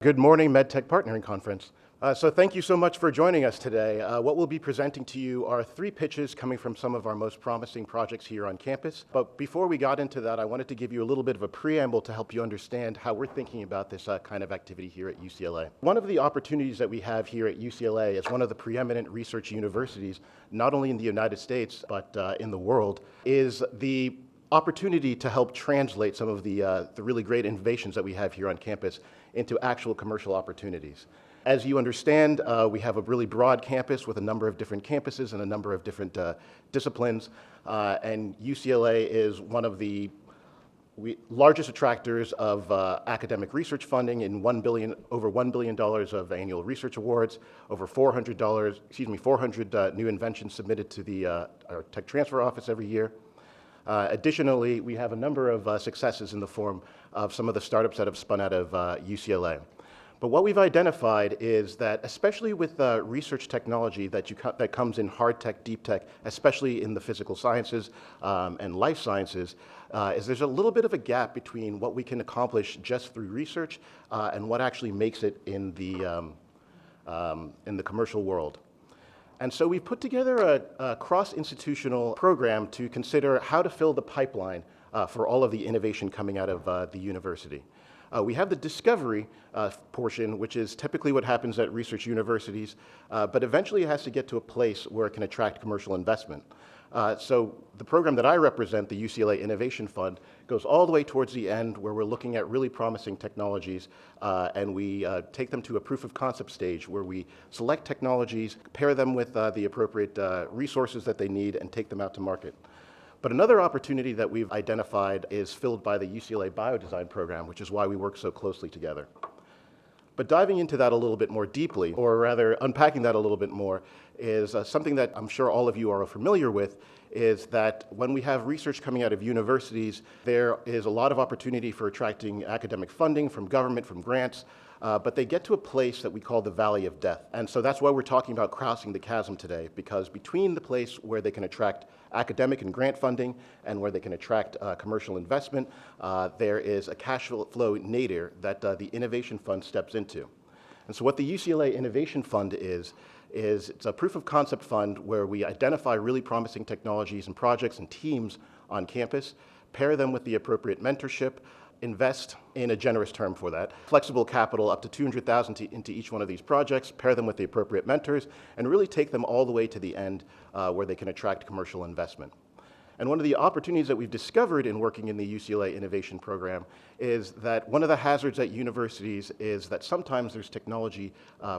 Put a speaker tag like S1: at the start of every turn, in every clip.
S1: Good morning, MedTech Partnering Conference. So thank you so much for joining us today. What we'll be presenting to you are 3 pitches coming from some of our most promising projects here on campus. But before we got into that, I wanted to give you a little bit of a preamble to help you understand how we're thinking about this kind of activity here at UCLA. One of the opportunities that we have here at UCLA as one of the preeminent research universities, not only in the United States, but in the world, is the opportunity to help translate some of the really great innovations that we have here on campus into actual commercial opportunities. As you understand, we have a really broad campus with a number of different campuses and a number of different disciplines, and UCLA is one of the largest attractors of academic research funding in over $1 billion of annual research awards, over 400 new inventions submitted to our tech transfer office every year. Additionally, we have a number of successes in the form of some of the startups that have spun out of UCLA. But what we've identified is that, especially with research technology that comes in hard tech, deep tech, especially in the physical sciences and life sciences, is there's a little bit of a gap between what we can accomplish just through research and what actually makes it in the commercial world. And so we've put together a cross-institutional program to consider how to fill the pipeline for all of the innovation coming out of the university. We have the discovery portion, which is typically what happens at research universities, but eventually it has to get to a place where it can attract commercial investment. So the program that I represent, the UCLA Innovation Fund, goes all the way towards the end where we're looking at really promising technologies and we take them to a proof of concept stage where we select technologies, pair them with the appropriate resources that they need and take them out to market. But another opportunity that we've identified is filled by the UCLA Biodesign program, which is why we work so closely together. But diving into that a little bit more deeply, or rather unpacking that a little bit more, is something that I'm sure all of you are familiar with, is that when we have research coming out of universities, there is a lot of opportunity for attracting academic funding from government, from grants, but they get to a place that we call the valley of death. And so that's why we're talking about crossing the chasm today, because between the place where they can attract academic and grant funding and where they can attract commercial investment, there is a cash flow nadir that the Innovation Fund steps into. And so what the UCLA Innovation Fund is it's a proof of concept fund where we identify really promising technologies and projects and teams on campus, pair them with the appropriate mentorship, invest in a generous term for that, flexible capital up to $200,000 into each one of these projects, pair them with the appropriate mentors, and really take them all the way to the end where they can attract commercial investment. And one of the opportunities that we've discovered in working in the UCLA Innovation Program is that one of the hazards at universities is that sometimes there's technology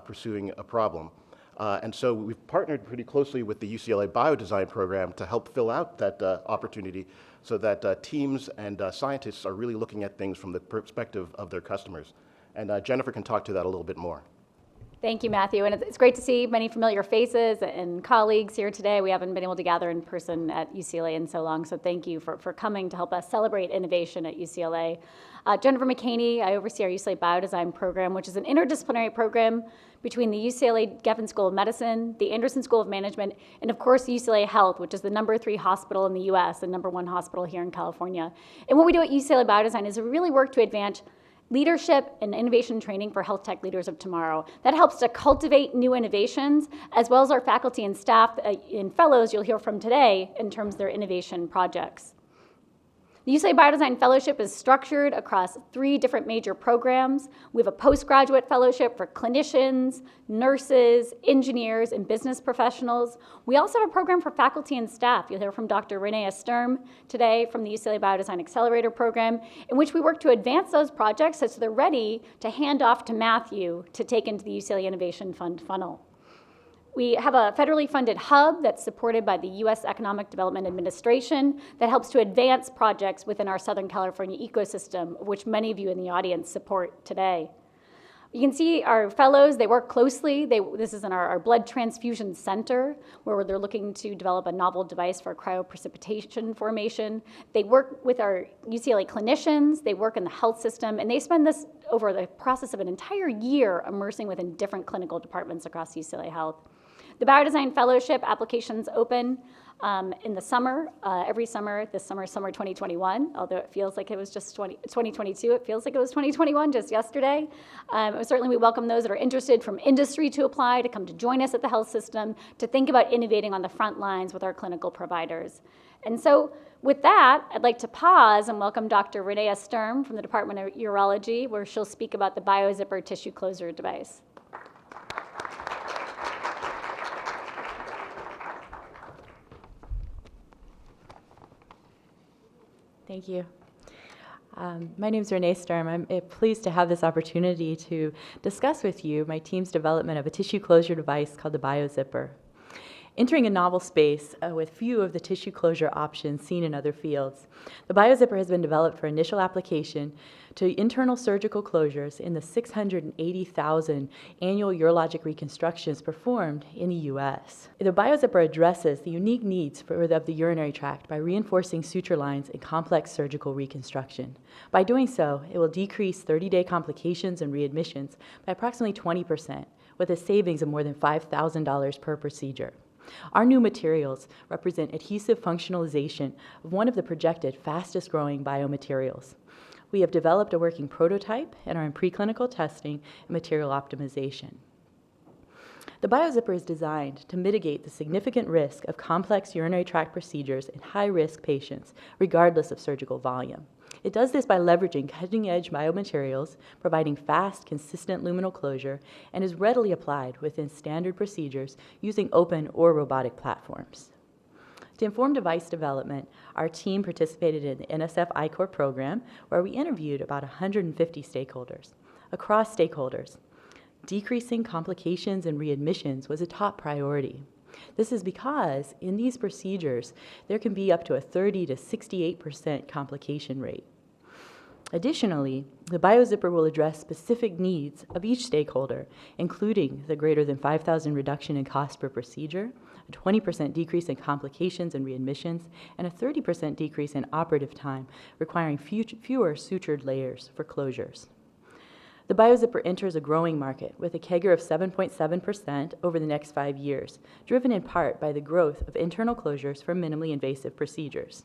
S1: pursuing a problem. And so we've partnered pretty closely with the UCLA Biodesign program to help fill out that opportunity so that teams and scientists are really looking at things from the perspective of their customers. And Jennifer can talk to that a little bit more.
S2: Thank you, Matthew. And it's great to see many familiar faces and colleagues here today. We haven't been able to gather in person at UCLA in so long, so thank you for coming to help us celebrate innovation at UCLA. Jennifer McCaney, I oversee our UCLA Biodesign program, which is an interdisciplinary program between the UCLA Geffen School of Medicine, the Anderson School of Management, and of course UCLA Health, which is the #3 hospital in the US and #1 hospital here in California. And what we do at UCLA Biodesign is we really work to advance leadership and innovation training for health tech leaders of tomorrow. That helps to cultivate new innovations, as well as our faculty and staff and fellows you'll hear from today in terms of their innovation projects. The UCLA Biodesign Fellowship is structured across 3 different major programs. We have a postgraduate fellowship for clinicians, nurses, engineers, and business professionals. We also have a program for faculty and staff. You'll hear from Dr. Renee Sturm today from the UCLA Biodesign Accelerator Program, in which we work to advance those projects so they're ready to hand off to Matthew to take into the UCLA Innovation Fund funnel. We have a federally funded hub that's supported by the U.S. Economic Development Administration that helps to advance projects within our Southern California ecosystem, which many of you in the audience support today. You can see our fellows, they work closely. This is in our blood transfusion center, where they're looking to develop a novel device for cryoprecipitation formation. They work with our UCLA clinicians, they work in the health system, and they spend this over the process of an entire year immersing within different clinical departments across UCLA Health. The Biodesign Fellowship applications open in the summer, every summer. This summer, summer 2021, although it feels like it was just 2022. It feels like it was 2021 just yesterday. Certainly we welcome those that are interested from industry to apply, to come to join us at the health system, to think about innovating on the front lines with our clinical providers. And so with that, I'd like to pause and welcome Dr. Renea Sturm from the Department of Urology, where she'll speak about the Biozipper tissue closure device.
S3: Thank you. My name is Renee Sturm. I'm pleased to have this opportunity to discuss with you my team's development of a tissue closure device called the Biozipper. Entering a novel space with few of the tissue closure options seen in other fields, the Biozipper has been developed for initial application to internal surgical closures in the 680,000 annual urologic reconstructions performed in the U.S. The Biozipper addresses the unique needs of the urinary tract by reinforcing suture lines in complex surgical reconstruction. By doing so, it will decrease 30-day complications and readmissions by approximately 20%, with a savings of more than $5,000 per procedure. Our new materials represent adhesive functionalization of one of the projected fastest-growing biomaterials. We have developed a working prototype and are in preclinical testing and material optimization. The Biozipper is designed to mitigate the significant risk of complex urinary tract procedures in high-risk patients, regardless of surgical volume. It does this by leveraging cutting-edge biomaterials, providing fast, consistent luminal closure, and is readily applied within standard procedures using open or robotic platforms. To inform device development, our team participated in the NSF I-Core program, where we interviewed about 150 stakeholders. Across stakeholders, decreasing complications and readmissions was a top priority. This is because in these procedures, there can be up to a 30 to 68% complication rate. Additionally, the Biozipper will address specific needs of each stakeholder, including the greater than 5,000 reduction in cost per procedure, a 20% decrease in complications and readmissions, and a 30% decrease in operative time, requiring fewer sutured layers for closures. The Biozipper enters a growing market with a CAGR of 7.7% over the next 5 years, driven in part by the growth of internal closures for minimally invasive procedures.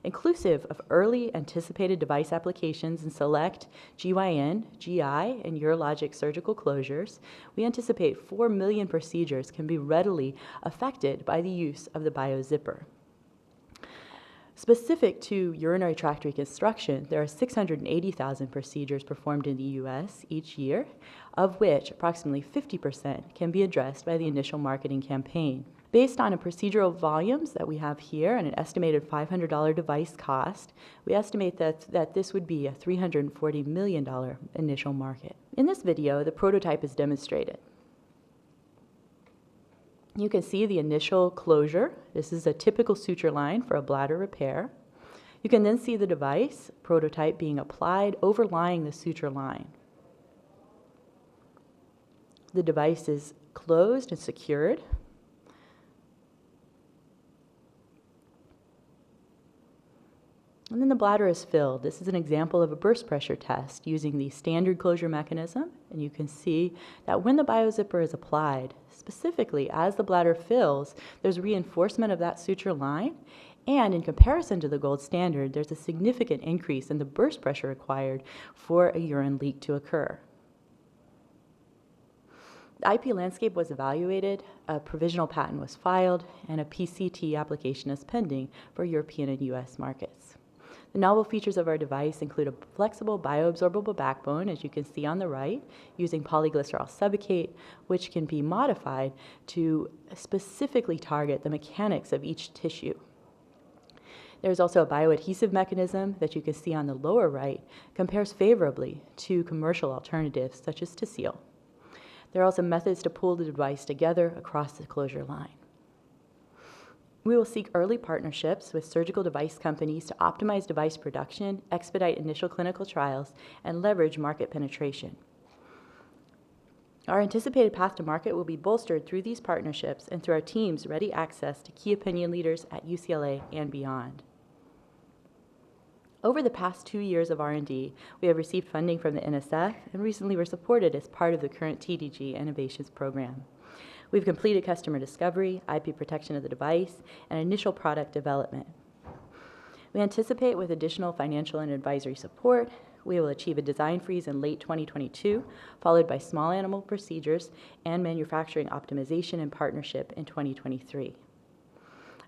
S3: Inclusive of early anticipated device applications in select GYN, GI, and urologic surgical closures, we anticipate 4 million procedures can be readily affected by the use of the Biozipper. Specific to urinary tract reconstruction, there are 680,000 procedures performed in the U.S. each year, of which approximately 50% can be addressed by the initial marketing campaign. Based on a procedural volumes that we have here and an estimated $500 device cost, we estimate that this would be a $340 million initial market. In this video, the prototype is demonstrated. You can see the initial closure. This is a typical suture line for a bladder repair. You can then see the device prototype being applied overlying the suture line. The device is closed and secured. And then the bladder is filled. This is an example of a burst pressure test using the standard closure mechanism. And you can see that when the Biozipper is applied, specifically as the bladder fills, there's reinforcement of that suture line. And in comparison to the gold standard, there's a significant increase in the burst pressure required for a urine leak to occur. The IP landscape was evaluated, a provisional patent was filed, and a PCT application is pending for European and US markets. The novel features of our device include a flexible bioabsorbable backbone, as you can see on the right, using polyglycerol subicate, which can be modified to specifically target the mechanics of each tissue. There's also a bioadhesive mechanism that you can see on the lower right, compares favorably to commercial alternatives such as Tisseel. There are also methods to pull the device together across the closure line. We will seek early partnerships with surgical device companies to optimize device production, expedite initial clinical trials, and leverage market penetration. Our anticipated path to market will be bolstered through these partnerships and through our team's ready access to key opinion leaders at UCLA and beyond. Over the past 2 years of R&D, we have received funding from the NSF and recently were supported as part of the current TDG Innovations Program. We've completed customer discovery, IP protection of the device, and initial product development. We anticipate with additional financial and advisory support, we will achieve a design freeze in late 2022, followed by small animal procedures and manufacturing optimization and partnership in 2023.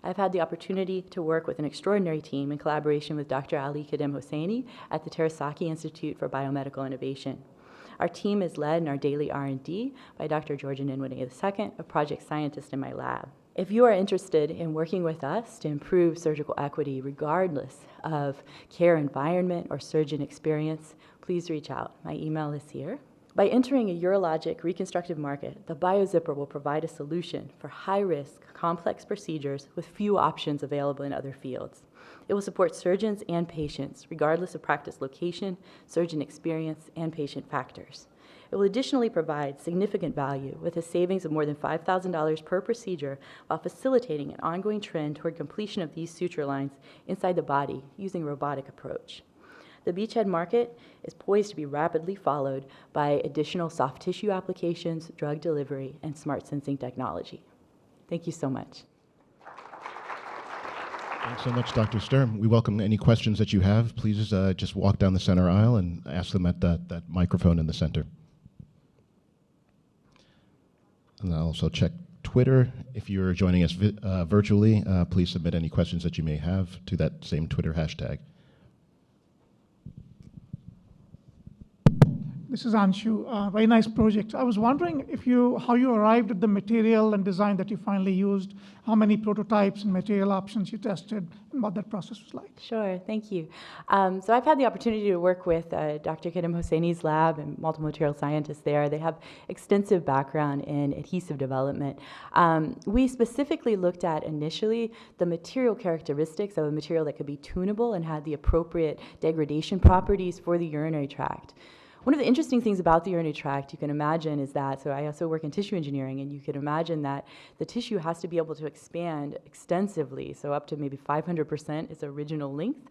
S3: I've had the opportunity to work with an extraordinary team in collaboration with Dr. Ali Hosseini at the Terasaki Institute for Biomedical Innovation. Our team is led in our daily R&D by Dr. Georgia Ninwini II, a project scientist in my lab. If you are interested in working with us to improve surgical equity regardless of care environment or surgeon experience, please reach out. My email is here. By entering a urologic reconstructive market, the Biozipper will provide a solution for high-risk, complex procedures with few options available in other fields. It will support surgeons and patients, regardless of practice location, surgeon experience, and patient factors. It will additionally provide significant value with a savings of more than $5,000 per procedure while facilitating an ongoing trend toward completion of these suture lines inside the body using a robotic approach. The beachhead market is poised to be rapidly followed by additional soft tissue applications, drug delivery, and smart sensing technology. Thank you so much.
S1: Thanks so much, Dr. Sturm. We welcome any questions that you have. Please just walk down the center aisle and ask them at that microphone in the center. And I'll also check Twitter. If you're joining us virtually, please submit any questions that you may have to that same Twitter hashtag.
S4: This is Anshu. Very nice project. I was wondering how you arrived at the material and design that you finally used, how many prototypes and material options you tested, and what that process was like.
S3: Sure, thank you. So I've had the opportunity to work with Dr. Khidm Hosseini's lab and multiple material scientists there. They have extensive background in adhesive development. We specifically looked at initially the material characteristics of a material that could be tunable and had the appropriate degradation properties for the urinary tract. One of the interesting things about the urinary tract, you can imagine, is that, so I also work in tissue engineering, and you can imagine that the tissue has to be able to expand extensively, so up to maybe 500% its original length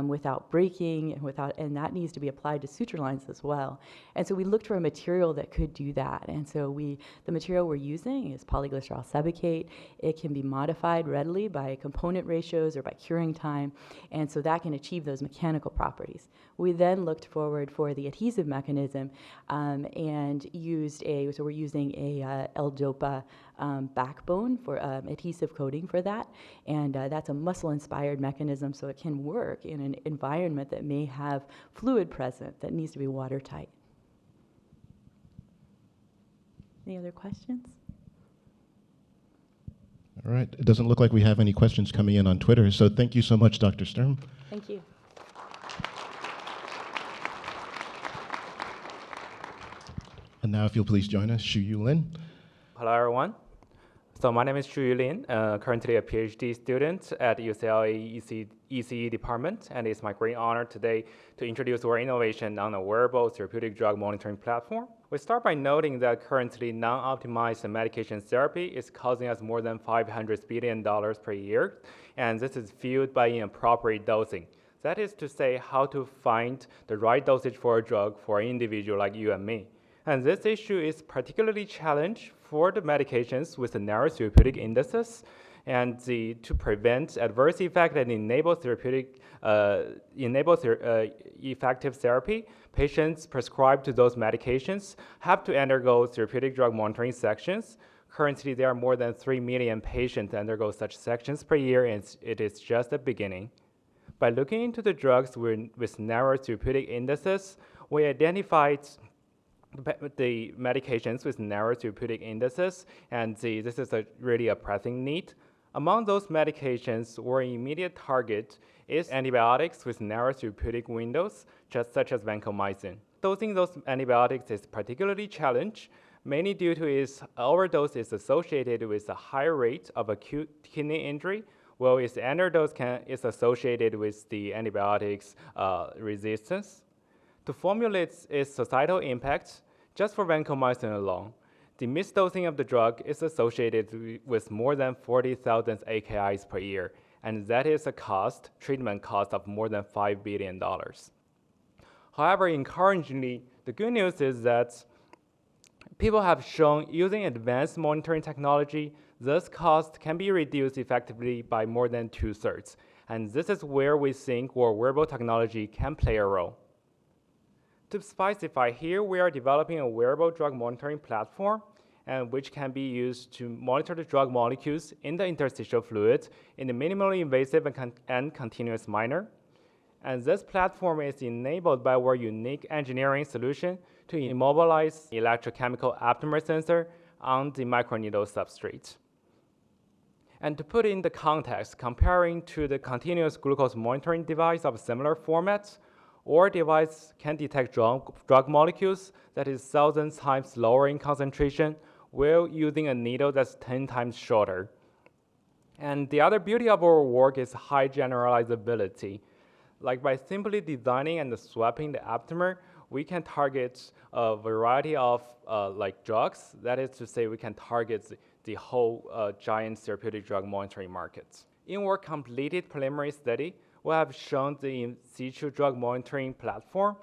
S3: without breaking, and that needs to be applied to suture lines as well. And so we looked for a material that could do that, and so the material we're using is polyglycerol sebacate. It can be modified readily by component ratios or by curing time, and so that can achieve those mechanical properties. We then looked forward for the adhesive mechanism and we're using a L-DOPA backbone for adhesive coating for that, and that's a muscle-inspired mechanism, so it can work in an environment that may have fluid present that needs to be watertight. Any other questions?
S1: All right. It doesn't look like we have any questions coming in on Twitter, so thank you so much, Dr. Sturm.
S3: Thank you.
S1: And now if you'll please join us, Shu-Yu Lin.
S5: Hello, everyone. So my name is Shu-Yu Lin, currently a PhD student at UCLA ECE department, and it's my great honor today to introduce our innovation on a wearable therapeutic drug monitoring platform. We start by noting that currently non-optimized medication therapy is causing us more than $500 billion per year, and this is fueled by inappropriate dosing. That is to say, how to find the right dosage for a drug for an individual like you and me. And this issue is particularly challenged for the medications with the narrow therapeutic indices and to prevent adverse effects that enable effective therapy. Patients prescribed to those medications have to undergo therapeutic drug monitoring sections. Currently, there are more than 3 million patients that undergo such sections per year, and it is just the beginning. By looking into the drugs with narrow therapeutic indices, we identified the medications with narrow therapeutic indices, and this is really a pressing need. Among those medications, our immediate target is antibiotics with narrow therapeutic windows, such as vancomycin. Dosing those antibiotics is particularly challenged, mainly due to its overdose is associated with a higher rate of acute kidney injury, while its underdose is associated with the antibiotics resistance. To formulate its societal impact, just for vancomycin alone, the misdosing of the drug is associated with more than 40,000 AKIs per year, and that is a treatment cost of more than $5 billion. However, encouragingly, the good news is that People have shown using advanced monitoring technology, this cost can be reduced effectively by more than 2/3. And this is where we think our wearable technology can play a role. To specify here, we are developing a wearable drug monitoring platform and which can be used to monitor the drug molecules in the interstitial fluid in a minimally invasive and continuous manner. And this platform is enabled by our unique engineering solution to immobilize electrochemical aptamer sensor on the microneedle substrate. And to put in the context, comparing to the continuous glucose monitoring device of similar formats, our device can detect drug molecules that is thousands times lower in concentration while using a needle that's 10 times shorter. And the other beauty of our work is high generalizability. Like by simply designing and swapping the aptamer, we can target a variety of drugs. That is to say, we can target the whole giant therapeutic drug monitoring markets. In our completed preliminary study, we have shown the in situ drug monitoring platform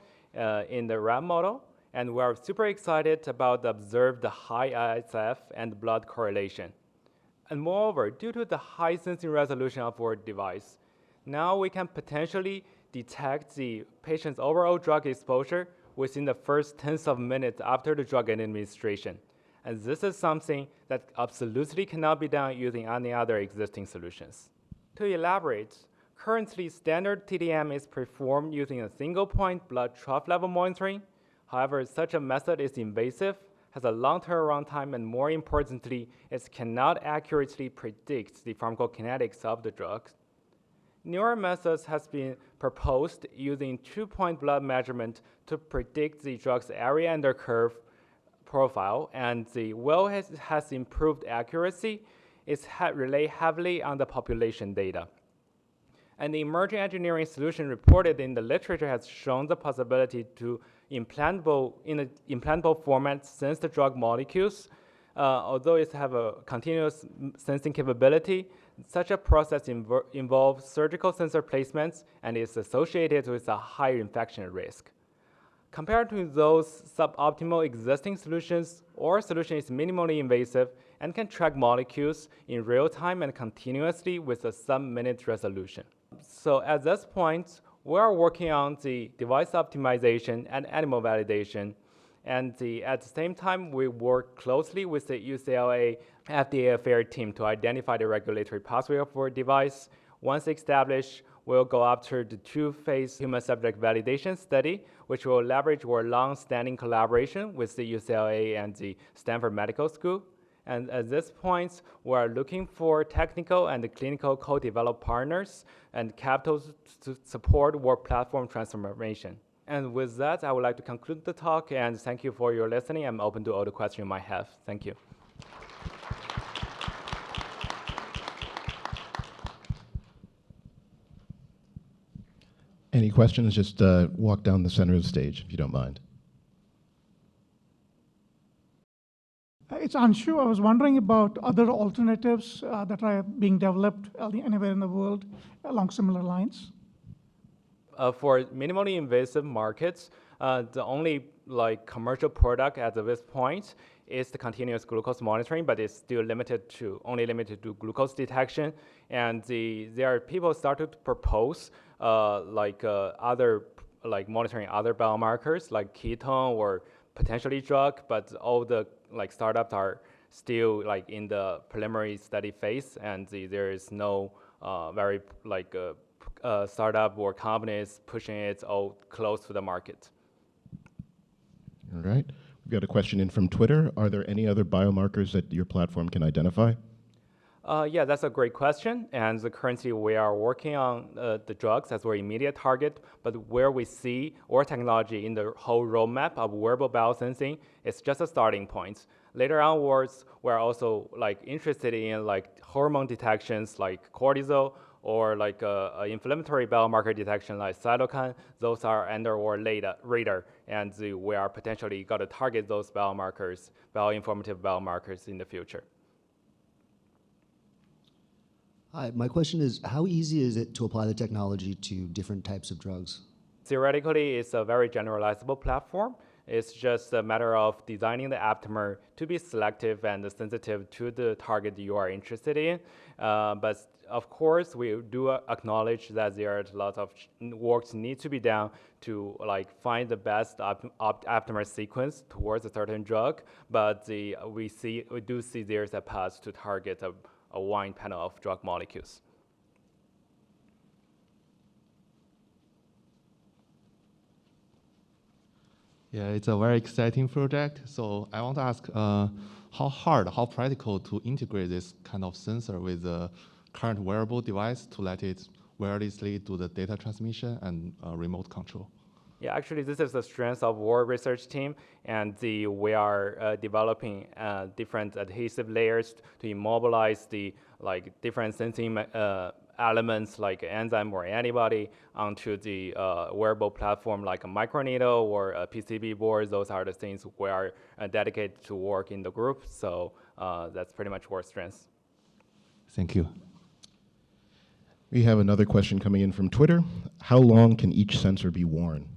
S5: in the rat model, and we are super excited about the observed high ISF and blood correlation. And moreover, due to the high sensing resolution of our device, now we can potentially detect the patient's overall drug exposure within the first tenths of minutes after the drug administration. And this is something that absolutely cannot be done using any other existing solutions. To elaborate, currently standard TDM is performed using a single point blood trough level monitoring. However, such a method is invasive, has a long turnaround time, and more importantly, it cannot accurately predict the pharmacokinetics of the drugs. Newer methods has been proposed using 2-point blood measurement to predict the drug's area under curve profile, and the has improved accuracy. It's rely heavily on the population data. And the emerging engineering solution reported in the literature has shown the possibility to in an implantable format sense the drug molecules. Although it have a continuous sensing capability, such a process involves surgical sensor placements and is associated with a higher infection risk. Compared to those suboptimal existing solutions, our solution is minimally invasive and can track molecules in real time and continuously with a sub-minute resolution. So at this point, we are working on the device optimization and animal validation. And at the same time, we work closely with the UCLA FDA affairs team to identify the regulatory pathway of our device. Once established, we'll go after the 2-phase human subject validation study, which will leverage our long-standing collaboration with the UCLA and the Stanford Medical School. And at this point, we are looking for technical and clinical co-developed partners and capital to support our platform transformation. And with that, I would like to conclude the talk, and thank you for your listening. I'm open to all the questions you might have. Thank you.
S1: Any questions? Just walk down the center of the stage, if you don't mind.
S4: It's Anshu. I was wondering about other alternatives that are being developed anywhere in the world along similar lines.
S5: For minimally invasive markets, the only commercial product at this point is the continuous glucose monitoring, but it's still only limited to glucose detection. And there are people started to propose monitoring other biomarkers like ketone or potentially drug, but all the startups are still in the preliminary study phase, and there is no very startup or companies pushing it all close to the market.
S1: All right. We've got a question in from Twitter. Are there any other biomarkers that your platform can identify?
S5: Yeah, that's a great question. And currently we are working on the drugs as our immediate target, but where we see our technology in the whole roadmap of wearable biosensing is just a starting point. Later onwards, we're also interested in hormone detections like cortisol, or inflammatory biomarker detection like cytokine. Those are under our radar, and we are potentially going to target those biomarkers, bioinformative biomarkers in the future.
S6: Hi, my question is, how easy is it to apply the technology to different types of drugs?
S5: Theoretically, it's a very generalizable platform, It's just a matter of designing the aptamer to be selective and sensitive to the target you are interested in. But of course, we do acknowledge that there are lots of work needs to be done to find the best aptamer sequence towards a certain drug. But we do see there's a path to target a wide panel of drug molecules.
S7: Yeah, it's a very exciting project. So I want to ask how practical to integrate this kind of sensor with the current wearable device to let it wirelessly do the data transmission and remote control?
S5: Yeah, actually, this is the strength of our research team, and we are developing different adhesive layers to immobilize the different sensing elements like enzyme or antibody onto the wearable platform like a microneedle or a PCB board. Those are the things we are dedicated to work in the group. So that's pretty much our strength.
S7: Thank you.
S1: We have another question coming in from Twitter. How long can each sensor be worn?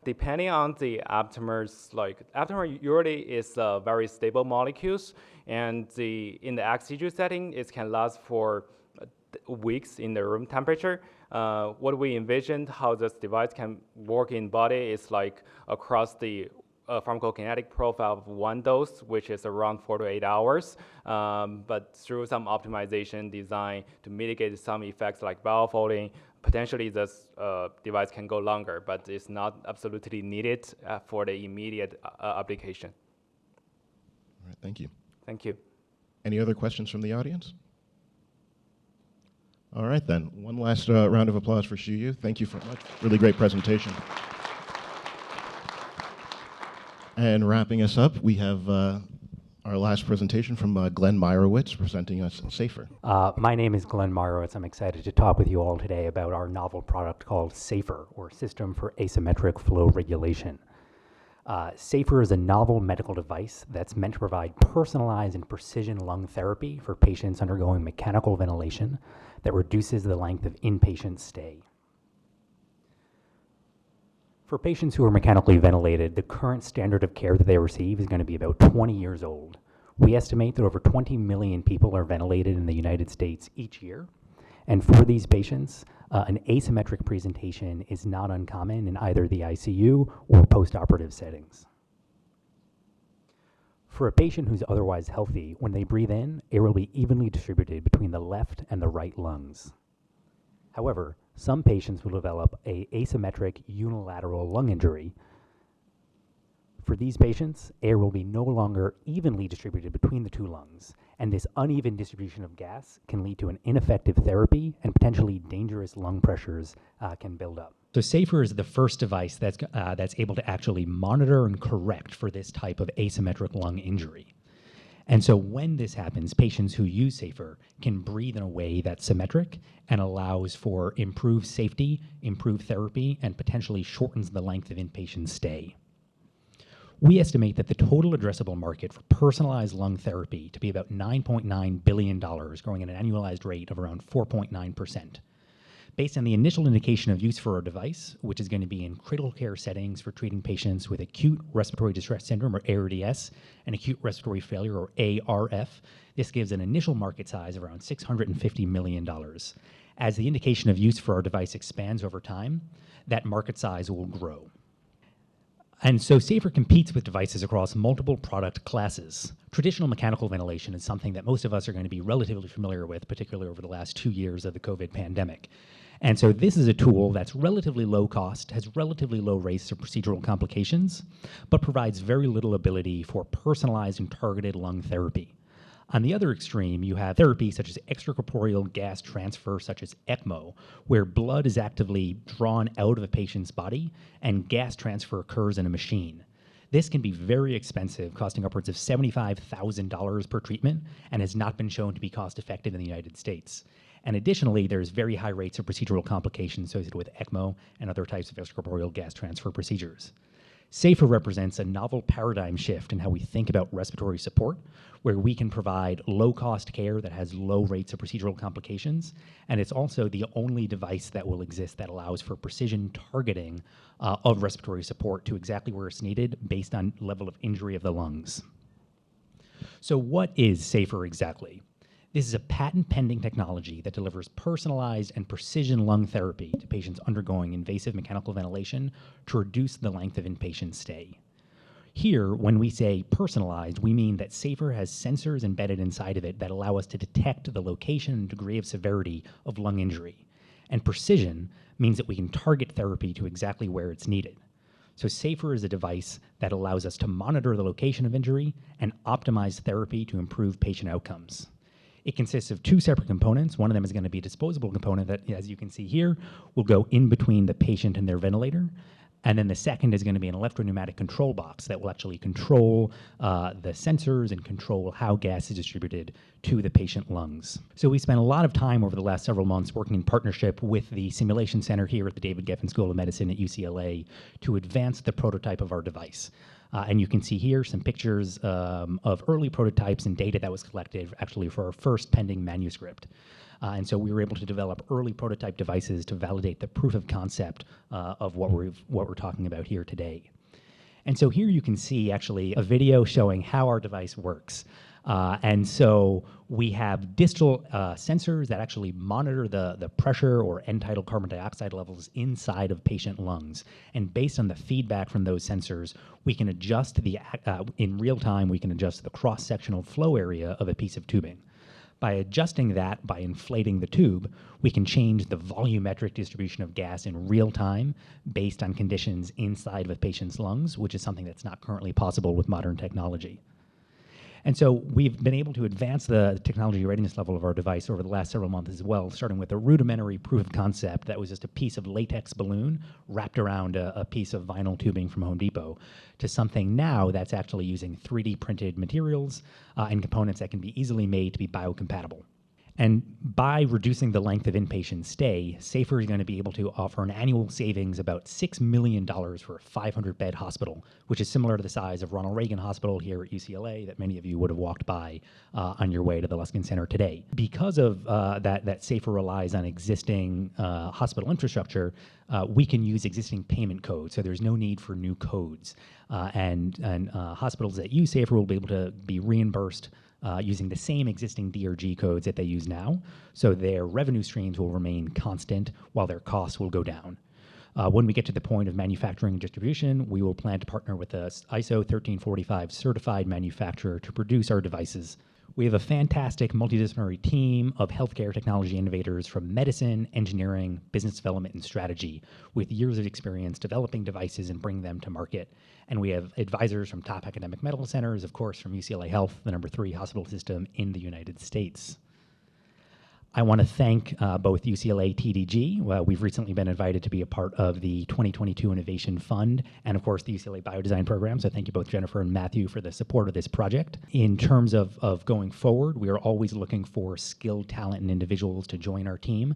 S5: Depending on the aptamers, aptamer usually is very stable molecules, and in the ex situ setting, it can last for weeks in the room temperature. What we envisioned how this device can work in body is across the pharmacokinetic profile of one dose, which is around 4 to 8 hours, but through some optimization design to mitigate some effects like biofolding, potentially this device can go longer, but it's not absolutely needed for the immediate application.
S1: All right, thank you.
S5: Thank you.
S1: Any other questions from the audience? All right, then. One last round of applause for Xiuyu. Thank you so much. Really great presentation. And wrapping us up, we have our last presentation from Glenn Meyerowitz presenting us Safer.
S8: My name is Glenn Meyerowitz. I'm excited to talk with you all today about our novel product called Safer, or System for Asymmetric Flow Regulation. Safer is a novel medical device that's meant to provide personalized and precision lung therapy for patients undergoing mechanical ventilation that reduces the length of inpatient stay. For patients who are mechanically ventilated, the current standard of care that they receive is going to be about 20 years old. We estimate that over 20 million people are ventilated in the United States each year. And for these patients, an asymmetric presentation is not uncommon in either the ICU or postoperative settings. For a patient who's otherwise healthy, when they breathe in, air will be evenly distributed between the left and the right lungs. However, some patients will develop an asymmetric unilateral lung injury. For these patients, air will be no longer evenly distributed between the two lungs, and this uneven distribution of gas can lead to an ineffective therapy, and potentially dangerous lung pressures can build up. So Safer is the first device that's able to actually monitor and correct for this type of asymmetric lung injury. And so when this happens, patients who use Safer can breathe in a way that's symmetric and allows for improved safety, improved therapy, and potentially shortens the length of inpatient stay. We estimate that the total addressable market for personalized lung therapy to be about $9.9 billion, growing at an annualized rate of around 4.9%. Based on the initial indication of use for our device, which is going to be in critical care settings for treating patients with acute respiratory distress syndrome, or ARDS, and acute respiratory failure, or ARF, this gives an initial market size of around $650 million. As the indication of use for our device expands over time, that market size will grow. And so Safer competes with devices across multiple product classes. Traditional mechanical ventilation is something that most of us are going to be relatively familiar with, particularly over the last 2 years of the COVID pandemic. And so this is a tool that's relatively low cost, has relatively low rates of procedural complications, but provides very little ability for personalized and targeted lung therapy. On the other extreme, you have therapy such as extracorporeal gas transfer, such as ECMO, where blood is actively drawn out of a patient's body and gas transfer occurs in a machine. This can be very expensive, costing upwards of $75,000 per treatment, and has not been shown to be cost effective in the United States. And additionally, there's very high rates of procedural complications associated with ECMO and other types of extracorporeal gas transfer procedures. SAFER represents a novel paradigm shift in how we think about respiratory support, where we can provide low-cost care that has low rates of procedural complications, and it's also the only device that will exist that allows for precision targeting of respiratory support to exactly where it's needed based on level of injury of the lungs. So what is SAFER exactly? This is a patent-pending technology that delivers personalized and precision lung therapy to patients undergoing invasive mechanical ventilation to reduce the length of inpatient stay. Here, when we say personalized, we mean that SAFER has sensors embedded inside of it that allow us to detect the location and degree of severity of lung injury. And precision means that we can target therapy to exactly where it's needed. So SAFER is a device that allows us to monitor the location of injury and optimize therapy to improve patient outcomes. It consists of two separate components. One of them is going to be a disposable component that, as you can see here, will go in between the patient and their ventilator. And then the second is going to be an electropneumatic control box that will actually control the sensors and control how gas is distributed to the patient lungs. So we spent a lot of time over the last several months working in partnership with the Simulation Center here at the David Geffen School of Medicine at UCLA to advance the prototype of our device. And you can see here some pictures of early prototypes and data that was collected actually for our first pending manuscript. And so we were able to develop early prototype devices to validate the proof of concept of what we're talking about here today. And so here you can see actually a video showing how our device works. And so we have distal sensors that actually monitor the pressure or end-tidal carbon dioxide levels inside of patient lungs. And based on the feedback from those sensors, we can adjust in real time, we can adjust the cross-sectional flow area of a piece of tubing. By adjusting that, by inflating the tube, we can change the volumetric distribution of gas in real time based on conditions inside of a patient's lungs, which is something that's not currently possible with modern technology. And so we've been able to advance the technology readiness level of our device over the last several months as well, starting with a rudimentary proof of concept that was just a piece of latex balloon wrapped around a piece of vinyl tubing from Home Depot, to something now that's actually using 3D printed materials and components that can be easily made to be biocompatible. And by reducing the length of inpatient stay, SAFER is going to be able to offer an annual savings about $6 million for a 500-bed hospital, which is similar to the size of Ronald Reagan Hospital here at UCLA that many of you would have walked by on your way to the Luskin Center today. Because of that SAFER relies on existing hospital infrastructure, we can use existing payment codes, so there's no need for new codes. And hospitals that use SAFER will be able to be reimbursed using the same existing DRG codes that they use now, so their revenue streams will remain constant while their costs will go down. When we get to the point of manufacturing and distribution, we will plan to partner with a ISO 13485 certified manufacturer to produce our devices. We have a fantastic multidisciplinary team of healthcare technology innovators from medicine, engineering, business development, and strategy, with years of experience developing devices and bringing them to market. And we have advisors from top academic medical centers, of course, from UCLA Health, the #3 hospital system in the United States. I want to thank both UCLA TDG. We've recently been invited to be a part of the 2022 Innovation Fund, and of course the UCLA Biodesign program. So thank you both Jennifer and Matthew for the support of this project. In terms of going forward, we are always looking for skilled talent and individuals to join our team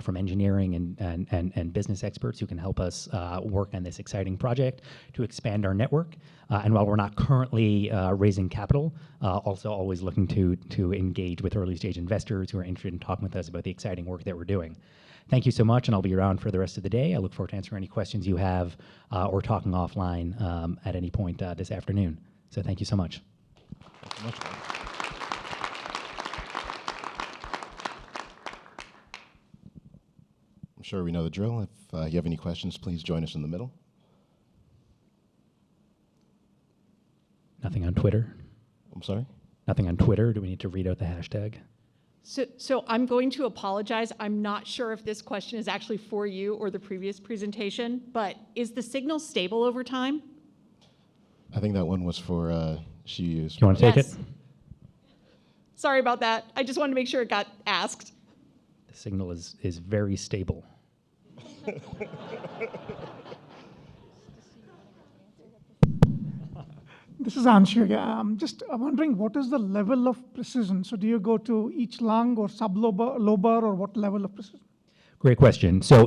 S8: from engineering and business experts who can help us work on this exciting project to expand our network. And while we're not currently raising capital, also always looking to engage with early stage investors who are interested in talking with us about the exciting work that we're doing. Thank you so much, and I'll be around for the rest of the day. I look forward to answering any questions you have or talking offline at any point this afternoon. So thank you so much.
S1: Thanks so much, Mike. I'm sure we know the drill. If you have any questions, please join us in the middle.
S8: Nothing on Twitter?
S1: I'm sorry?
S8: Nothing on Twitter? Do we need to read out the hashtag?
S9: So I'm going to apologize. I'm not sure if this question is actually for you or the previous presentation, but is the signal stable over time?
S1: I think that one was for she used.
S8: You want to take it?
S9: Sorry about that. I just wanted to make sure it got asked.
S8: The signal is very stable.
S4: This is Anshu. I'm just wondering, what is the level of precision? So do you go to each lung or sublobar or what level of precision?
S8: Great question. So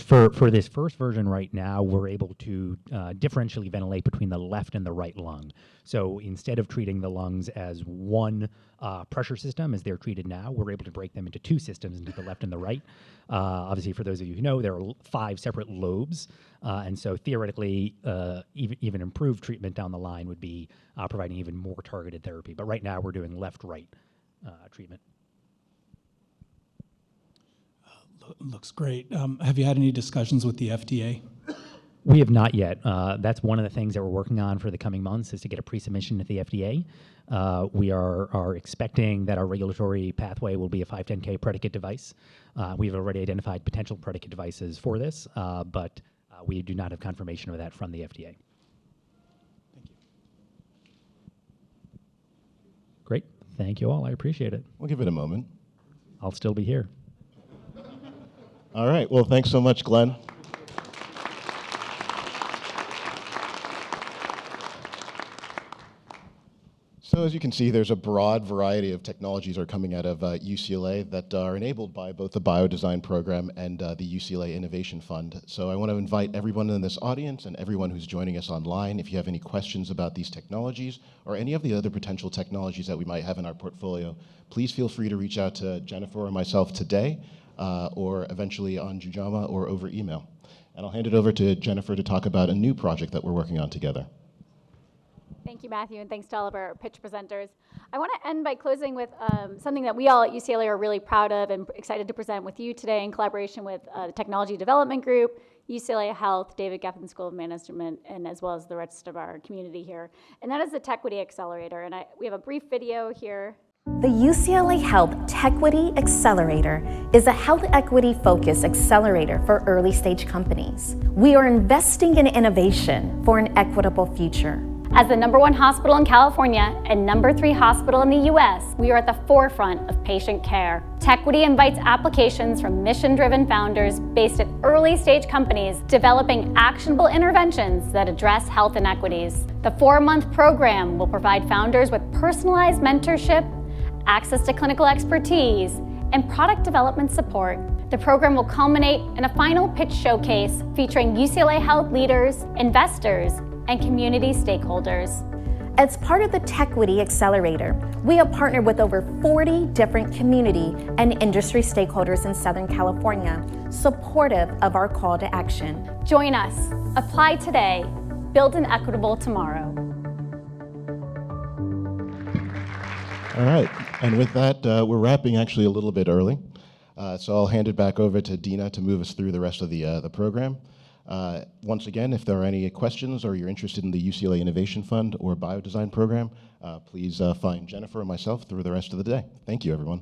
S8: for this first version right now, we're able to differentially ventilate between the left and the right lung. So instead of treating the lungs as one pressure system as they're treated now, we're able to break them into two systems, into the left and the right. Obviously, for those of you who know, there are 5 separate lobes. And so theoretically, even improved treatment down the line would be providing even more targeted therapy. But right now, we're doing left-right treatment.
S10: Looks great. Have you had any discussions with the FDA?
S8: We have not yet. That's one of the things that we're working on for the coming months is to get a pre-submission to the FDA. We are expecting that our regulatory pathway will be a 510K predicate device. We've already identified potential predicate devices for this, but we do not have confirmation of that from the FDA.
S10: Thank you.
S8: Great. Thank you all. I appreciate it.
S1: We'll give it a moment.
S8: I'll still be here.
S1: All right. Well, thanks so much, Glenn. So as you can see, there's a broad variety of technologies that are coming out of UCLA that are enabled by both the Biodesign program and the UCLA Innovation Fund. So I want to invite everyone in this audience and everyone who's joining us online, if you have any questions about these technologies or any of the other potential technologies that we might have in our portfolio, please feel free to reach out to Jennifer or myself today, or eventually on Jujama or over email. And I'll hand it over to Jennifer to talk about a new project that we're working on together.
S2: Thank you, Matthew, and thanks to all of our pitch presenters. I want to end by closing with something that we all at UCLA are really proud of and excited to present with you today in collaboration with the Technology Development Group, UCLA Health, David Geffen School of Management, and as well as the rest of our community here. And that is the TechWitty Accelerator. And we have a brief video here.
S11: The UCLA Health TechWitty Accelerator is a health equity-focused accelerator for early-stage companies. We are investing in innovation for an equitable future.
S2: As the #1 hospital in California and #3 hospital in the US, we are at the forefront of patient care. TechWitty invites applications from mission-driven founders based at early-stage companies developing actionable interventions that address health inequities. The 4-month program will provide founders with personalized mentorship, access to clinical expertise, and product development support. The program will culminate in a final pitch showcase featuring UCLA Health leaders, investors, and community stakeholders.
S11: As part of the TechWitty Accelerator, we have partnered with over 40 different community and industry stakeholders in Southern California, supportive of our call to action.
S2: Join us. Apply today. Build an equitable tomorrow.
S1: All right, and with that, we're wrapping actually a little bit early. So I'll hand it back over to Dina to move us through the rest of the program. Once again, if there are any questions or you're interested in the UCLA Innovation Fund or Biodesign program, please find Jennifer and myself through the rest of the day. Thank you, everyone.